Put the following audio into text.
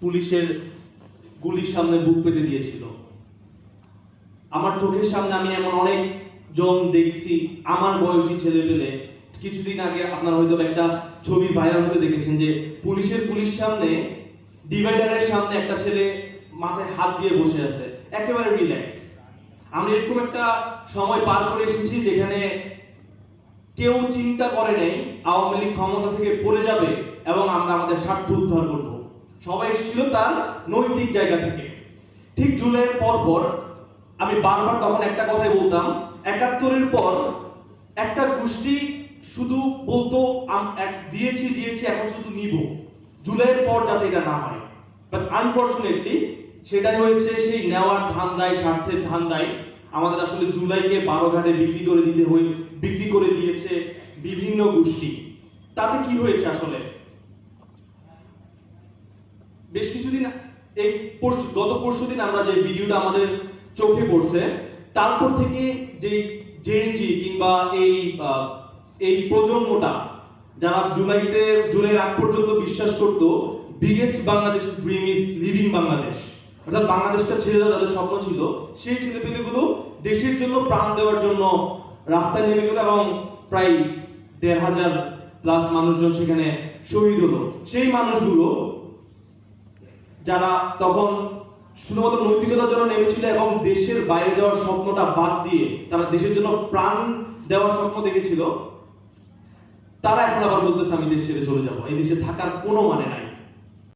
পুলিশের গুলির সামনে বুক পেতে দিয়েছিল। আমার চোখের সামনে আমি এমন অনেক জন দেখছি, আমার বয়সী ছেলে পেলে। কিছুদিন আগে আপনারা হয়তো একটা ছবি ভাইরাল হতে দেখেছেন যে পুলিশ সামনে ডিভাইডারের সামনে একটা ছেলে মাথায় হাত দিয়ে বসে আছে, একেবারে রিল্যাক্স। আমরা এরকম একটা সময় পার করে এসেছি যেখানে কেউ চিন্তা করে নেই আওয়ামী লীগ ক্ষমতা থেকে পড়ে যাবে এবং আমরা আমাদের স্বার্থ উদ্ধার করব। সবাই এসেছিল তার নৈতিক জায়গা থেকে। ঠিক জুলাইয়ের পর আমি বারবার তখন একটা কথাই বলতাম, ৭১-এর পর একটা গোষ্ঠী শুধু বলতো দিয়েছি এখন শুধু নিব, জুলাইয়ের পর যাতে এটা না হয়। বাট আনফরচুনেটলি সেটাই হয়েছে। সেই নেওয়ার ধান্দায়, স্বার্থের ধান্দায় আমাদের আসলে জুলাইকে ১২ ঘাটে বিক্রি করে দিয়েছে বিভিন্ন গোষ্ঠী। তাতে কি হয়েছে আসলে? বেশ কিছুদিন গত পরশুদিন আমরা যে ভিডিওটা আমাদের চোখে পড়ছে, তারপর থেকে যে জেনজি কিংবা এই প্রজন্মটা যারা জুলাইয়ের আগ পর্যন্ত বিশ্বাস করত biggest Bangladesh dream is living Bangladesh, অর্থাৎ বাংলাদেশটা ছেড়ে যাওয়ার যাদের স্বপ্ন ছিল, সেই ছেলেপেলেগুলো দেশের জন্য প্রাণ দেওয়ার জন্য রাস্তায় নেমে গেল এবং প্রায় ১৫০০ প্লাস মানুষজন সেখানে শহীদ হলো। সেই মানুষগুলো যারা তখন শুধুমাত্র নৈতিকতার জন্য নেমেছিল এবং দেশের বাইরে যাওয়ার স্বপ্নটা বাদ দিয়ে তারা দেশের জন্য প্রাণ দেওয়ার স্বপ্ন দেখেছিল, তারা এখন আবার বলতেছে আমি দেশ ছেড়ে চলে যাবো, এই দেশে থাকার কোনো মানে নাই।